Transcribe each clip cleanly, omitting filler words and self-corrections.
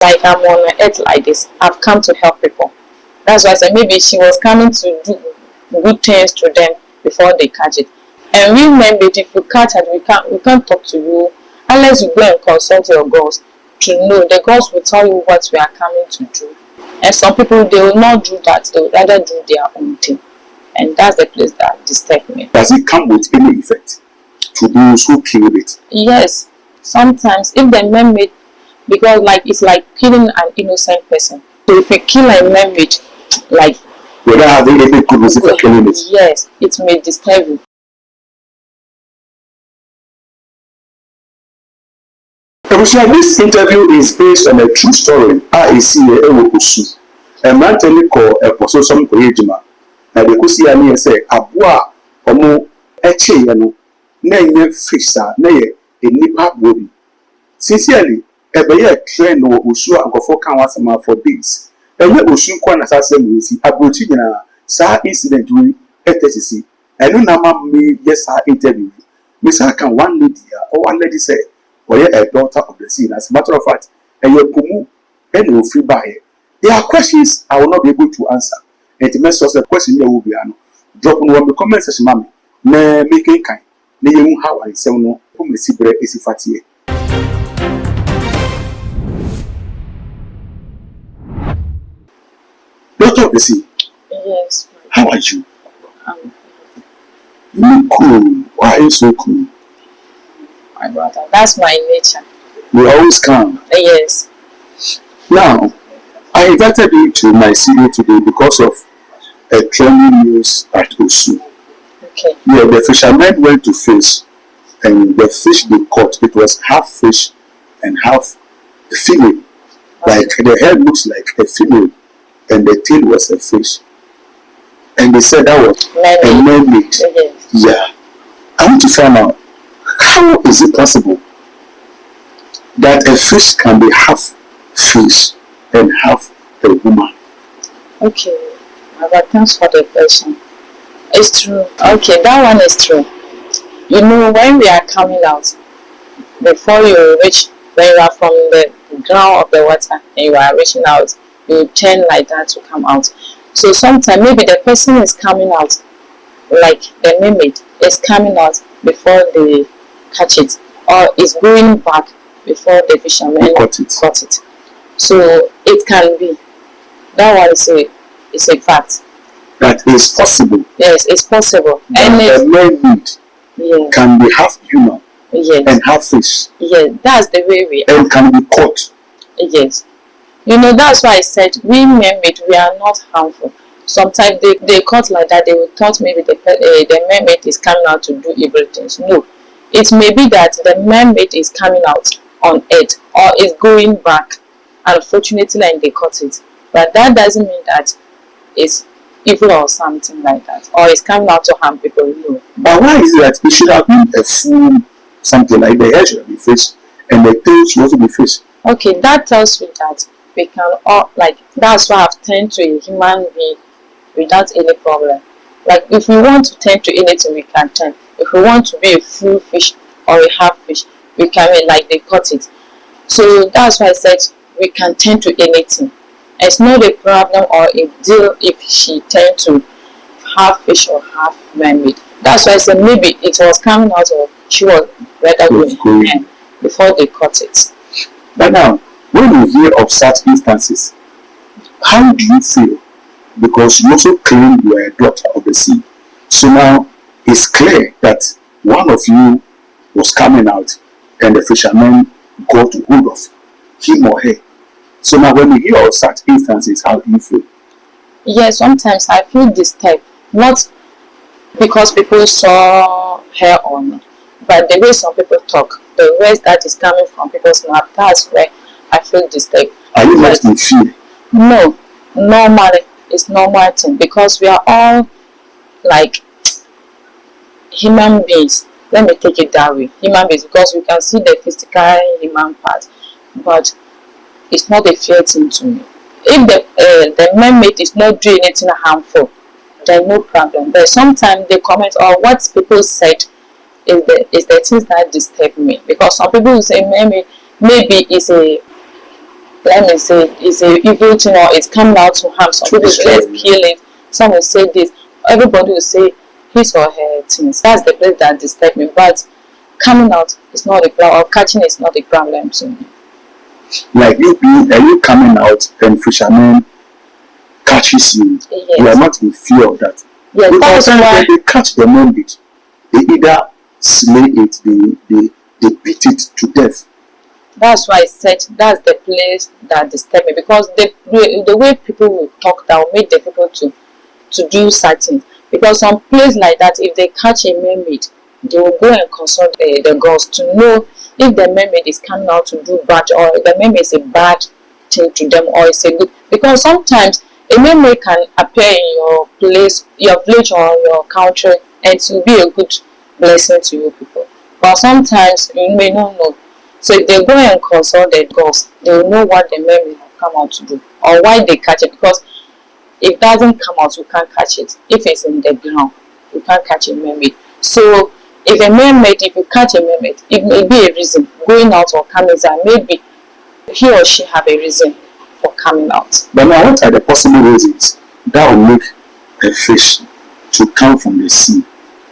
like I'm on earth like this. I've come to help people. That's why I said maybe she was coming to do good things to them before they catch it. And we Mermaid, if you catch it, we can't talk to you unless you go and consult your gods to know. The gods will tell you what we are coming to do. And some people, they will not do that. They will rather do their own thing. And that's the place that disturbs me. Does it come with any effect to those who kill it? Yes. Sometimes if the mermaid, because like it's like killing an innocent person. So if you kill a mermaid, like without having any good reason for killing it. Yes, it may disturb you. This interview is based on a true story. I see a Wokusu. A man telling call a possession for Ejima. And the Kusi Ani say, Abua, Omo, Eche Yano, Nay, Fisher, Nay, a nipa bobby. Sincerely, a bear train or Usua and go for Kamasama for this. And let Usu Kwan assassin with Abutina, Sa incident with ETC. And no number me, yes, I interview. Miss Hakan, one lady or one lady say, or a daughter of the scene. As a matter of fact, and your Pumu, and no free buy. There are questions I will not be able to answer. And to mess us a question, you will be drop on the comment section, Maame. Ne making kind. Ne you how I say no, whom is Sibre is fatty. Daughter of the sea. Yes. How are you? You cool. Why are you so cool? My brother, that's my nature. You always calm. Yes. Now, I invited you to my city today because of a trending news at Osu. Okay. Yeah, the fishermen went to fish, and the fish they caught, it was half fish and half a female. Like the head looks like a female, and the tail was a fish. And they said that was a mermaid. Yes. Yeah. I want to find out, how is it possible that a fish can be half fish and half a woman? Okay. But thanks for the question. It's true. Okay, that one is true. You know, when we are coming out, before you reach, when you are from the ground of the water and you are reaching out, you turn like that to come out. So sometimes maybe the person is coming out, like the mermaid is coming out before they catch it, or is going back before the fishermen caught it. So it can be. That one is a fact. That is possible. Yes, it's possible. And the mermaid can be half human and half fish. Yes, that's the way we are. And can be caught. Yes. You know, that's why I said we mermaid, we are not harmful. Sometimes they caught like that, they will thought maybe the mermaid is coming out to do evil things. No. It may be that the mermaid is coming out on earth or is going back, unfortunately, and they caught it. But that doesn't mean that it's evil or something like that, or it's coming out to harm people. No. But why is it that it should have been a full something like the head should be fish and the tail should also be fish? Okay, that tells me that we can all, like, that's why I've turned to a human being without any problem. Like, if we want to turn to anything, we can turn. If we want to be a full fish or a half fish, we can, like they cut it. So that's why I said we can turn to anything. It's not a problem or a deal if she turned to half fish or half mermaid. That's why I said maybe it was coming out or she was rather going in before they cut it. But now, when you hear of such instances, how do you feel? Because you also claim you are a daughter of the sea. So now it's clear that one of you was coming out and the fishermen got hold of him or her. So now when you hear of such instances, how do you feel? Yes, sometimes I feel disturbed. Not because people saw her or not, but the way some people talk, the words that is coming from people's mouth, that's where I feel disturbed. Are you not in fear? No, normally it's normal thing because we are all like human beings. Let me take it that way. Human beings, because we can see the physical human part, but it's not a fear thing to me. If the mermaid is not doing anything harmful, then no problem. But sometimes they comment or what people said is the things that disturb me. Because some people will say mermaid maybe is a let me say, it's a evil thing or it's coming out to harm. Some people say let's kill it. Some will say this. Everybody will say his or her things. That's the place that disturbs me. But coming out is not a problem, or catching is not a problem to me. Like you coming out and fishermen catches you, Yes. you are not in fear of that. Yes, Because that's why. when they catch the mermaid, they either slay it, they beat it to death. That's why I said that's the place that disturbs me, because the way people will talk that will make the people to do certain. Because some place like that, if they catch a mermaid, they will go and consult the gods to know if the mermaid is coming out to do bad, or the mermaid is a bad thing to them, or it's a good. Because sometimes a mermaid can appear in your place, your village, or your country, and it will be a good blessing to you people. But sometimes you may not know. So if they go and consult the gods, they will know what the mermaid have come out to do, or why they catch it. Because if it doesn't come out, you can't catch it. If it's in the ground, you can't catch a mermaid. So if a mermaid, if you catch a mermaid, it may be a reason going out or coming out. Maybe he or she have a reason for coming out. But now, what are the possible reasons that will make a fish to come from the sea,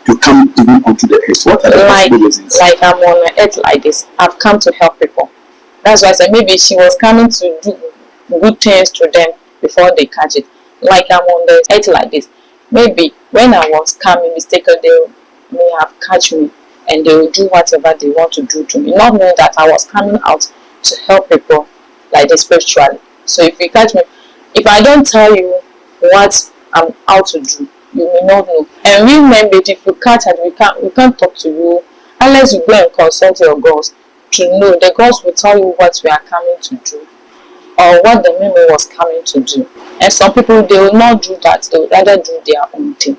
to come even onto the earth? What are the possible reasons? Like I'm on the earth like this. I've come to help people. That's why I said maybe she was coming to do good things to them before they catch it. Like I'm on the earth like this. Maybe when I was coming mistakenly, they may have catch me and they will do whatever they want to do to me, not knowing that I was coming out to help people like this spiritually. So if you catch me, if I don't tell you what I'm out to do, you may not know. And remember, if you catch it, we can't talk to you unless you go and consult your gods to know. The gods will tell you what we are coming to do, or what the memory was coming to do. And some people, they will not do that. They will rather do their own thing.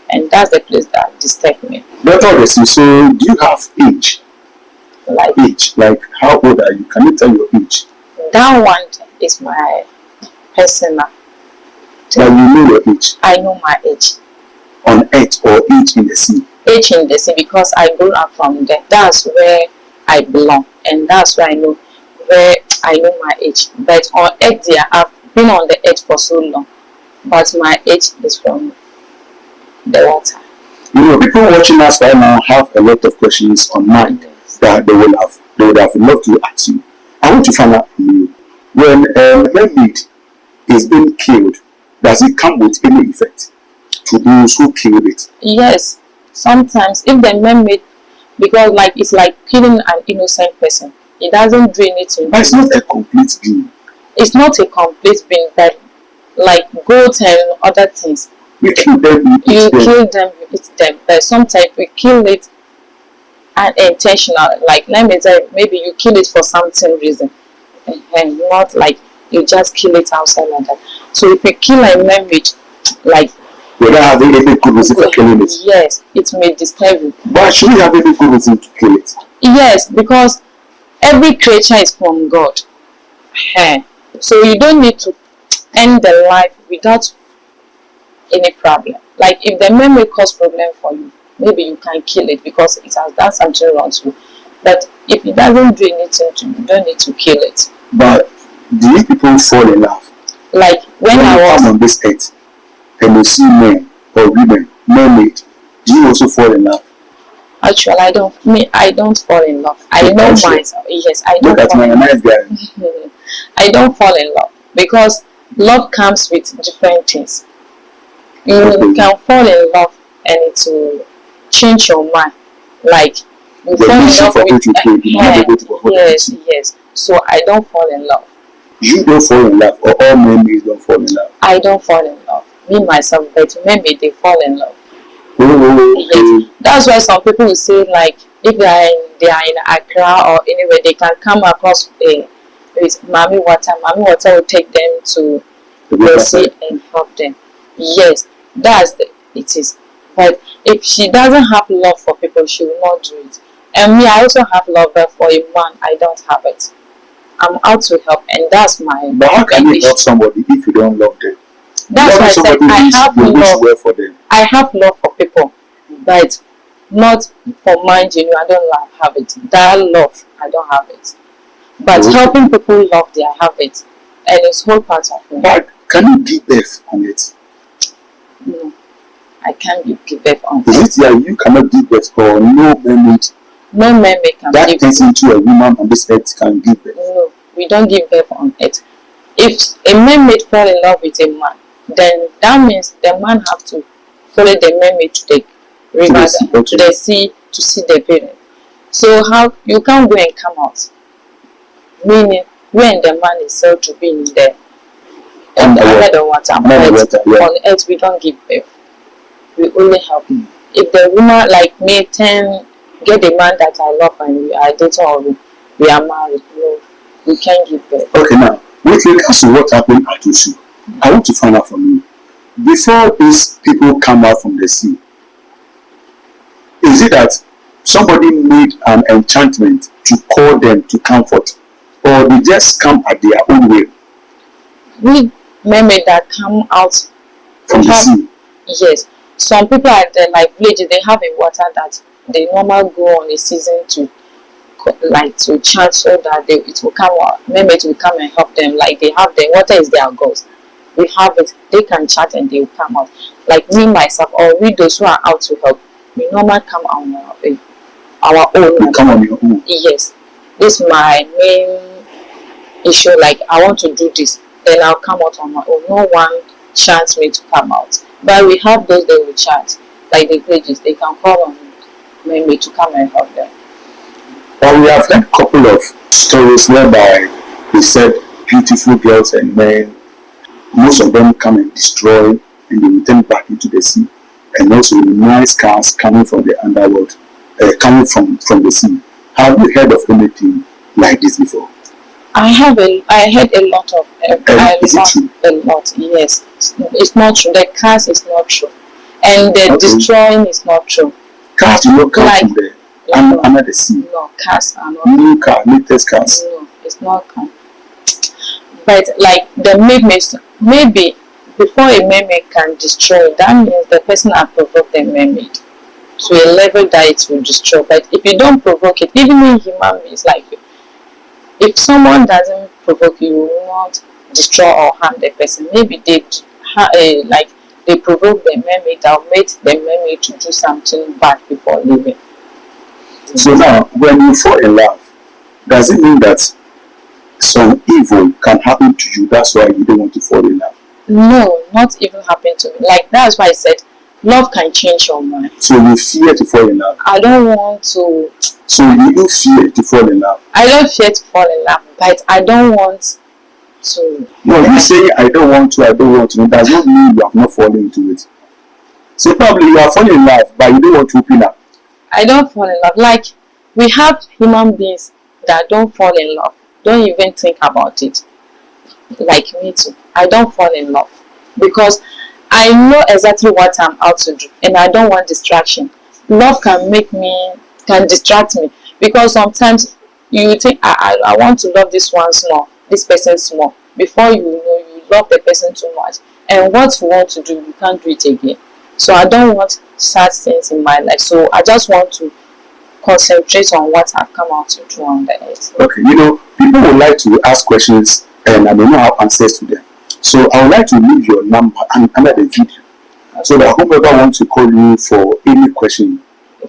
And that's the place that disturbs me. But obviously, so do you have age? Like Age? Like how old are you? Can you tell your age? that one is my personal. Like you know your age? I know my age. On earth or age in the sea? Age in the sea, because I grew up from there. That's where I belong. And that's where I know my age. But on earth there, I've been on the earth for so long. But my age is from the water. You know, people watching us right now have a lot of questions on mind that they would have loved to ask you. I want to find out from you. When a mermaid is being killed, does it come with any effect to those who killed it? Yes. Sometimes if the mermaid, because like it's like killing an innocent person. It doesn't do anything. But it's not a complete being. It's not a complete being, but like goats and other things. You kill them, You kill them, you eat them. But sometimes we kill it unintentional. Like let me say, maybe you kill it for something reason, and not like you just kill it outside like that. So if you kill a mermaid, like without having any good reason for killing it. yes, it may disturb you. But should we have any good reason to kill it? Yes, because every creature is from God. So you don't need to end the life without any problem. Like if the memory cause problem for you, maybe you can kill it because it has done something wrong to you. But if it doesn't do anything to you, you don't need to kill it. But do you people fall in love? Like when I you was come on this earth and you see men or women, mermaid, do you also fall in love? actually I don't fall in love. I know myself. Yes, I don't Look at fall my in nice guy. love. I don't fall in love because love comes with different things. You can fall in love and it will change your mind. Like you fall in love with yes. So I don't fall in love. You don't fall in love, or all mermaids don't fall in love? I don't fall in love. Me myself, but maybe they fall in love. Okay. That's why some people will say like if they are in Accra or anywhere, they can come across with Maame water. Maame water will take them to the sea and help them. Yes, it is. But if she doesn't have love for people, she will not do it. And me, I also have love, but for a man, I don't have it. I'm out to help, and that's my. But how can you help somebody if you don't love them? That's why I said I have love for them. I have love for people, but not for mind. I don't have it. That love, I don't have it. But helping people love their habits, and it's whole part of me. But can you give birth on it? No, I can't give birth on Is it that you cannot give birth, or no mermaid No mermaid can that give turns birth? into a woman on this earth can give birth? No, we don't give birth on earth. If a mermaid fall in love with a man, then that means the man have to follow the mermaid to the river, to the sea, to see the parent. So how you can't go and come out? Meaning when the man is said to be in the under the water, on earth we don't give birth. We only help. If the woman like me get the man that I love and we are dating or we are married, no, we can't give birth. Okay, now with regards to what happened at Osu, I want to find out from you. Before these people come out from the sea, is it that somebody made an enchantment to call them to comfort, or they just come at their own way? We mermaid that come out from the sea. Yes, some people at the like villages, they have a water that they normally go on a season to chant so that it will come out. Mermaids will come and help them. Like they have the water is their ghost. We have it. They can chant and they will come out. Like me myself, or we those who are out to help, we normally come on our own. You come on your own. Yes, this is my main issue. Like I want to do this, then I'll come out on my own. No one chants me to come out. But we have those that will chant, like the villages. They can call on me to come and help them. But we have heard a couple of stories whereby they said beautiful girls and men, most of them come and destroy and they return back into the sea. And also nice cars coming from the underworld, coming from the sea. Have you heard of anything like this before? I heard a lot of a lot. Yes, it's not true. The cars is not true, and the destroying is not true. Cars do not come from the under the sea. No, cars are not. New car, latest cars. No, it's not come. But like the mermaid, maybe before a mermaid can destroy, that means the person has provoked the mermaid to a level that it will destroy. But if you don't provoke it, even in human beings, like if someone doesn't provoke you, you will not destroy or harm the person. Maybe they provoke the mermaid or made the mermaid to do something bad before leaving. So now, when you fall in love, does it mean that some evil can happen to you? That's why you don't want to fall in love? No, not even happen to me. Like that's why I said love can change your mind. So you fear to fall in love? I don't want to. So you do fear to fall in love? I don't fear to fall in love, but I don't want to. No, you say I don't want to, it does not mean you have not fallen into it. So probably you are falling in love, but you don't want to open up. I don't fall in love. Like we have human beings that don't fall in love, don't even think about it. Like me too. I don't fall in love because I know exactly what I'm out to do, and I don't want distraction. Love can distract me because sometimes you think I want to love this one small, this person small. Before you know, you love the person too much, and what you want to do, you can't do it again. So I don't want sad things in my life. So I just want to concentrate on what I've come out to do on the earth. Okay, people would like to ask questions and I don't know how answers to them. So I would like to leave your number under the video, so that whoever wants to call you for any question,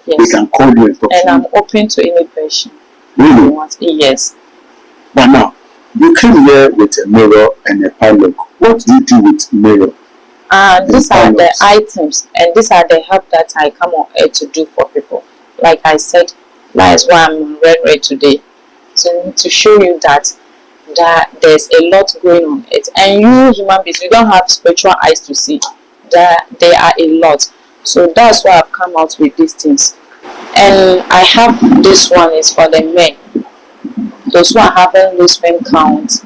yes, they can call you and talk to you. And I'm open to any question. Really? Yes. But now, you came here with a mirror and a padlock. What do you do with mirror? These are the items, and these are the help that I come on air to do for people. Like I said, that is why I'm on red today. So to show you that there's a lot going on it, and you human beings, you don't have spiritual eyes to see that there are a lot. So that's why I've come out with these things. And I have this one is for the men, those who are having low sperm count,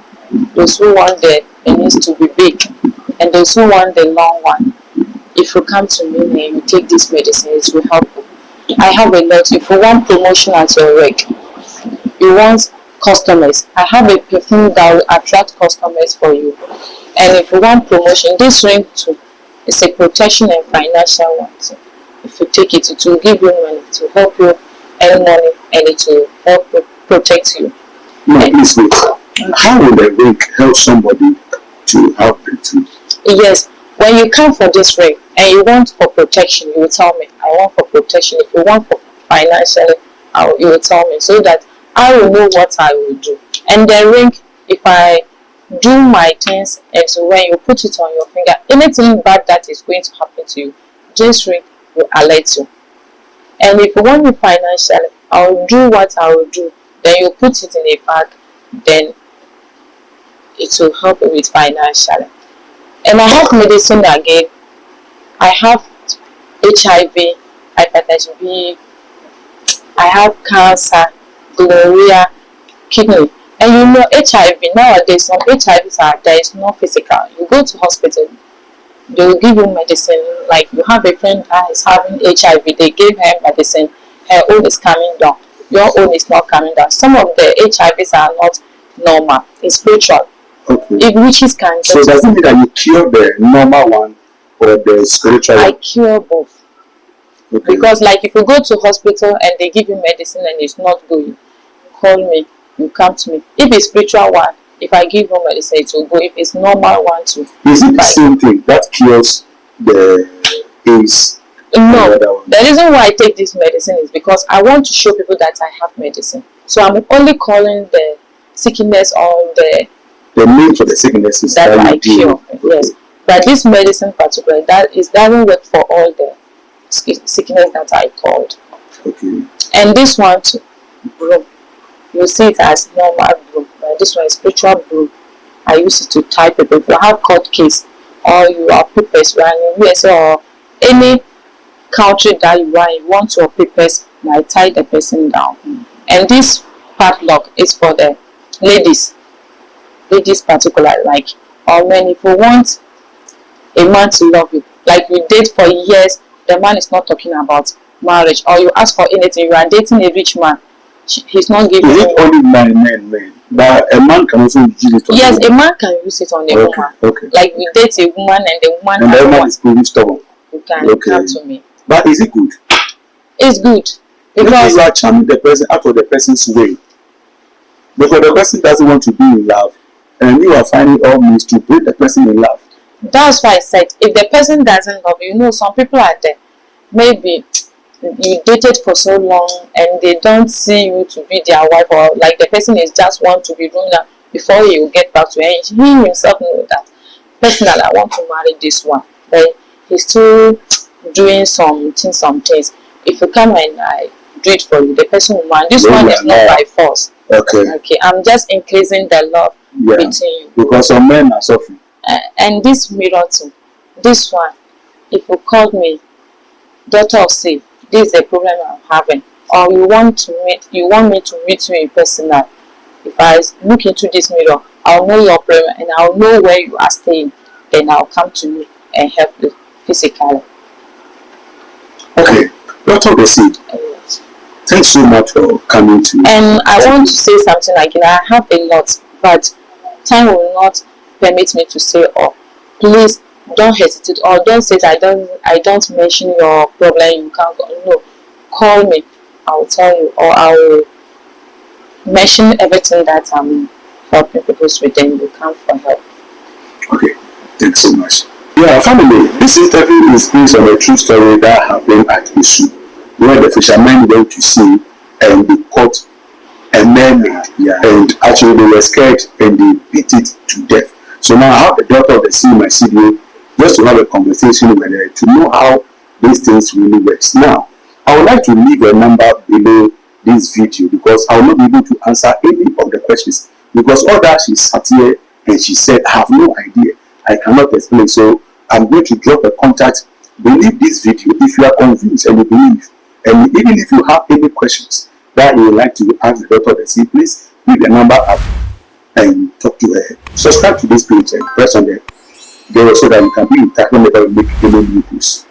those who want the penis to be big, and those who want the long one. If you come to me and you take this medicine, it will help you. I have a lot. If you want promotion at your work, you want customers, I have a perfume that will attract customers for you. And if you want promotion, this ring too is a protection and financial one. So if you take it, it will give you money to help you earn money, and it will help you protect you. No, please wait. How will the ring help somebody to have breakthrough? Yes, when you come for this ring and you want for protection, you will tell me, I want for protection. If you want for financially, you will tell me, so that I will know what I will do. And the ring, if I do my things, and so when you put it on your finger, anything bad that is going to happen to you, this ring will alert you. And if you want me financially, I will do what I will do. Then you put it in a bag, then it will help you with financially. And I have medicine again. I have HIV, hepatitis B, I have cancer, gonorrhea, kidney. And you know HIV, nowadays some HIVs there is no physical. You go to hospital, they will give you medicine. Like you have a friend that is having HIV, they gave her medicine, her own is coming down, your own is not coming down. Some of the HIVs are not normal, it's spiritual. Okay. If witches can So does it mean that you cure the normal one or the spiritual? I cure both. Okay. Because like if you go to hospital and they give you medicine and it's not good, call me, you come to me. If it's spiritual one, if I give you medicine, it will go. If it's normal one too. Is it the same thing that cures the AIDS? No. The reason why I take this medicine is because I want to show people that I have medicine. So I'm only calling the sickness or the name for the sickness is that I cure. Okay. Yes. But this medicine particularly, that doesn't work for all the sickness that I called. Okay. And this one too, broom. You see it as normal broom, but this one is spiritual broom. I use it to tie people. If you have court case or you are papers running USA or any country that you are, you want your papers, I tie the person down. And this padlock is for the ladies particular, like, or men. If you want a man to love you, like we date for years, the man is not talking about marriage, or you ask for anything, you are dating a rich man, he's not giving you. Is it only men? But a man can also use it on yes, a man can use it on a woman. Okay. Like we date a woman and the woman is pretty stubborn. You can come to me. But is it good? It's good. Because you are charming the person out of the person's way. Because the person doesn't want to be in love, and you are finding all means to bring the person in love. That's why I said, if the person doesn't love you, some people are there. Maybe you dated for so long and they don't see you to be their wife, or like the person is just want to be doing that before he will get back to you. And he himself knows that personally I want to marry this one, but he's still doing some things. If you come and I do it for you, the person will mind. This one is not by force. Okay. I'm just increasing the love between you. Because some men are suffering. And this mirror too. This one, if you call me, daughter of say, this is the problem I'm having, or you want me to meet you in person. If I look into this mirror, I'll know your problem and I'll know where you are staying. Then I'll come to you and help you physically. Okay, Doctor Bɛaten, thanks so much for coming to. And I want to say something again. I have a lot, but time will not permit me to say all. Please don't hesitate, or don't say I don't mention your problem. You can't go. No, call me. I'll tell you, or I will mention everything that I'm helping people with. Then you come for help. Okay, thanks so much. Yeah, family, this interview is based on a true story that happened at Isu, where the fishermen went to sea and they caught a mermaid. Yeah. And actually they were scared and they beat it to death. So now I have the daughter of the sea in my studio just to have a conversation with her to know how these things really works. Now, I would like to leave a number below this video because I will not be able to answer any of the questions, because all that she sat here and she said, I have no idea. I cannot explain. So I'm going to drop a contact beneath this video if you are convinced and you believe. And even if you have any questions that you would like to ask the daughter of the sea, please leave the number up and talk to her. Subscribe to this page and press on the bell so that you can be in touch whenever we make any new posts.